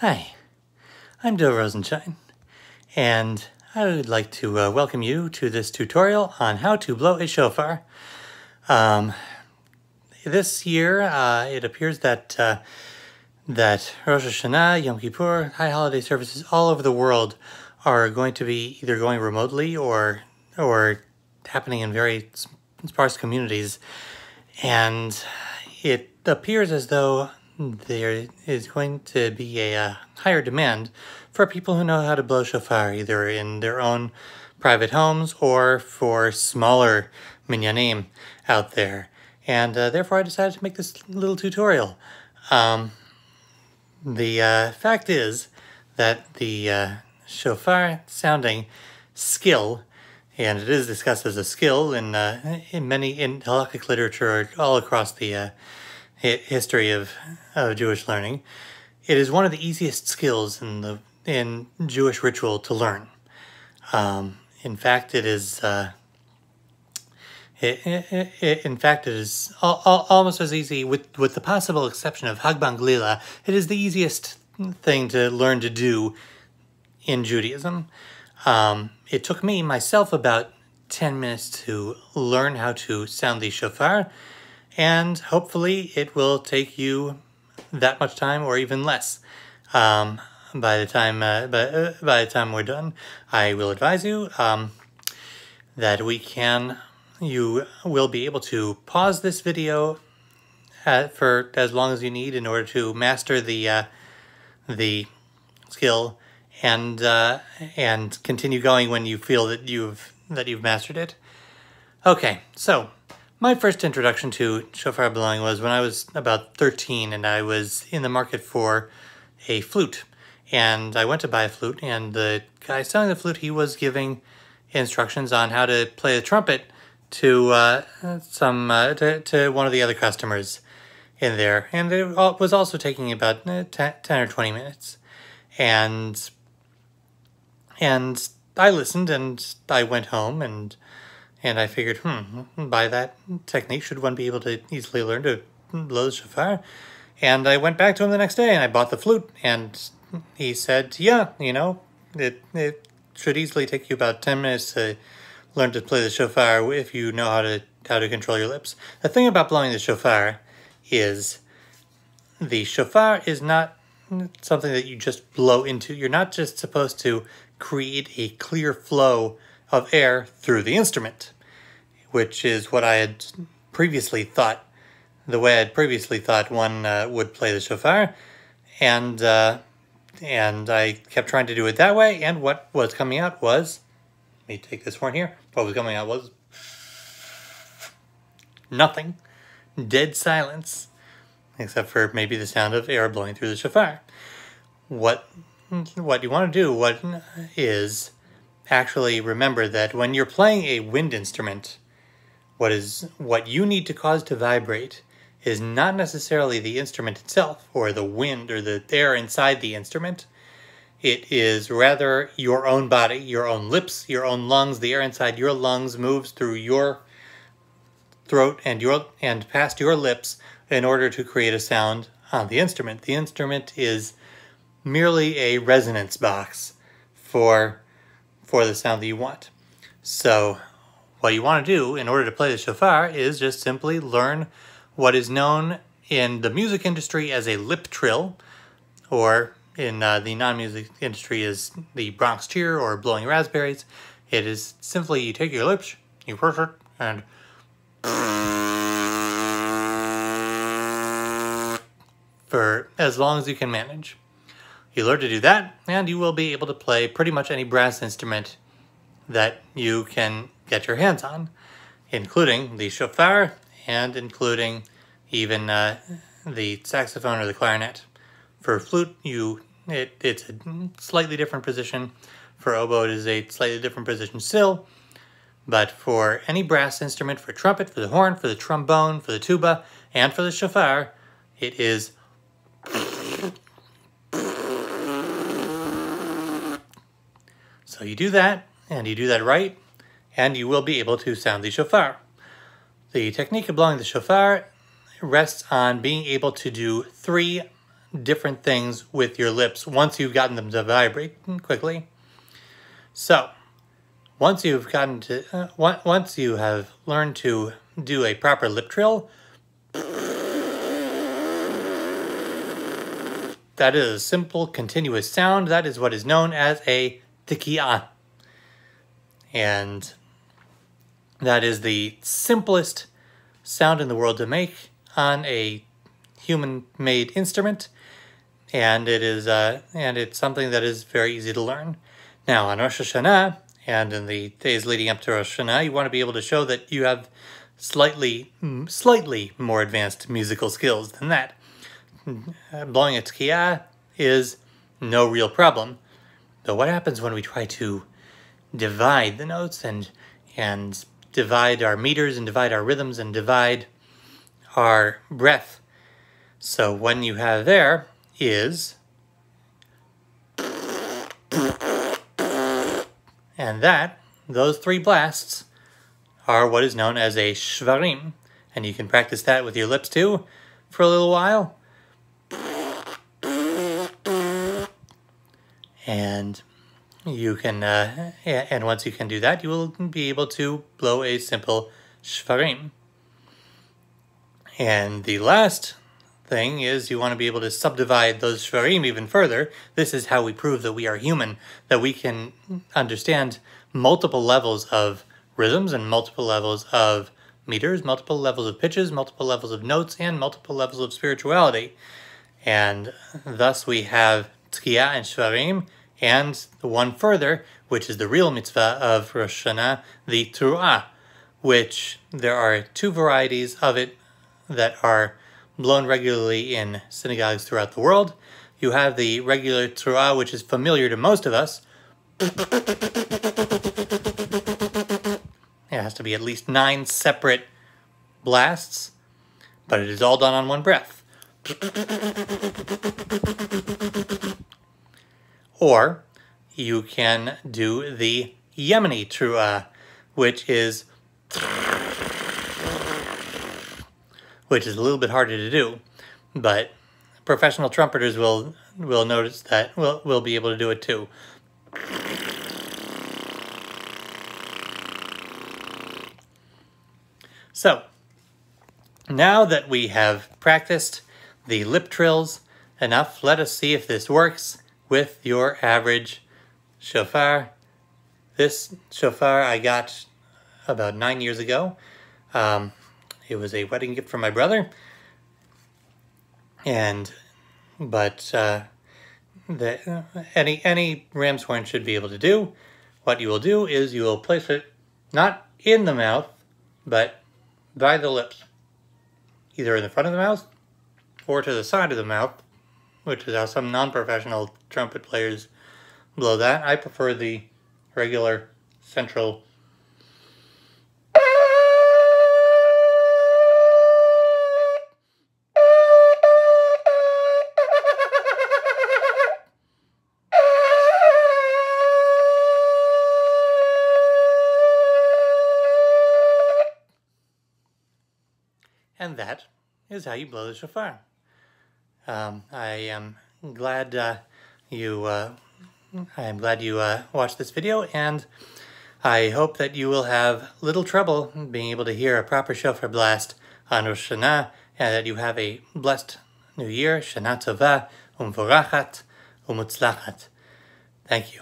Hi, I'm Joe Rosenshine, and I would like to welcome you to this tutorial on how to blow a shofar. This year, it appears that that Rosh Hashanah, Yom Kippur, high holiday services all over the world are going to be either going remotely or happening in very sparse communities, and it appears as though there is going to be a higher demand for people who know how to blow shofar, either in their own private homes or for smaller minyanim out there. And therefore I decided to make this little tutorial. The fact is that the shofar sounding skill, and it is discussed as a skill in halakhic literature all across the history of Jewish learning, it is one of the easiest skills in Jewish ritual to learn. In fact, it is almost as easy, with the possible exception of Hagban Glila. It is the easiest thing to learn to do in Judaism. It took me myself about 10 minutes to learn how to sound the shofar, and hopefully it will take you that much time or even less. By the time we're done, I will advise you that you will be able to pause this video for as long as you need in order to master the skill, and continue going when you feel that you've mastered it. Okay, so my first introduction to shofar blowing was when I was about 13, and I was in the market for a flute. And I went to buy a flute, and the guy selling the flute, he was giving instructions on how to play the trumpet to one of the other customers in there. And it was also taking about 10 or 20 minutes. And I listened, and I went home, and I figured, by that technique, should one be able to easily learn to blow the shofar? And I went back to him the next day, and I bought the flute, and he said, yeah, it should easily take you about 10 minutes to learn to play the shofar if you know how to control your lips. The thing about blowing the shofar is the shofar is not something that you just blow into. You're not just supposed to create a clear flow of air through the instrument, which is what I had previously thought, the way I had previously thought one would play the shofar, and I kept trying to do it that way, and what was coming out was, let me take this horn here, what was coming out was nothing, dead silence, except for maybe the sound of air blowing through the shofar. What you want to do is actually remember that when you're playing a wind instrument, what you need to cause to vibrate is not necessarily the instrument itself, or the wind, or the air inside the instrument. It is rather your own body, your own lips, your own lungs. The air inside your lungs moves through your throat and past your lips in order to create a sound on the instrument. The instrument is merely a resonance box for the sound that you want. So what you want to do in order to play the shofar is just simply learn what is known in the music industry as a lip trill, or in the non-music industry as the Bronx cheer or blowing raspberries. It is simply you take your lips, you push it, and for as long as you can manage. You learn to do that, and you will be able to play pretty much any brass instrument that you can get your hands on, including the shofar, and including even the saxophone or the clarinet. For flute, it's a slightly different position. For oboe, it is a slightly different position still. But for any brass instrument, for trumpet, for the horn, for the trombone, for the tuba, and for the shofar, it is so you do that, and you do that right, and you will be able to sound the shofar. The technique of blowing the shofar rests on being able to do 3 different things with your lips once you've gotten them to vibrate quickly. So, once you've gotten to, once you have learned to do a proper lip trill, that is a simple, continuous sound. That is what is known as a tekiah. And that is the simplest sound in the world to make on a human-made instrument, and it's something that is very easy to learn. Now, on Rosh Hashanah, and in the days leading up to Rosh Hashanah, you want to be able to show that you have slightly more advanced musical skills than that. Blowing a tekiah is no real problem. But what happens when we try to divide the notes and divide our meters and divide our rhythms and divide our breath? So what you have there is, and those three blasts are what is known as a shvarim. And you can practice that with your lips too for a little while. And you can, and once you can do that, you will be able to blow a simple shvarim. And the last thing is you want to be able to subdivide those shvarim even further. This is how we prove that we are human, that we can understand multiple levels of rhythms and multiple levels of meters, multiple levels of pitches, multiple levels of notes, and multiple levels of spirituality. And thus we have tekiah and shvarim, and the one further, which is the real mitzvah of Rosh Hashanah, the teruah, which there are two varieties of it that are blown regularly in synagogues throughout the world. You have the regular teruah, which is familiar to most of us. It has to be at least 9 separate blasts, but it is all done on one breath. Or you can do the Yemeni teruah, which is a little bit harder to do, but professional trumpeters will notice that, will be able to do it too. So, now that we have practiced the lip trills enough, let us see if this works with your average shofar. This shofar I got about 9 years ago. It was a wedding gift from my brother, but any ram's horn should be able to do. What you will do is you will place it not in the mouth, but by the lips, either in the front of the mouth or to the side of the mouth, which is how some non-professional trumpet players blow that. I prefer the regular central. And that is how you blow the shofar. I am glad you watched this video, and I hope that you will have little trouble being able to hear a proper shofar blast on Rosh Hashanah, and that you have a blessed new year. Shana Tova, Umvorachat, Umutzlachat. Thank you.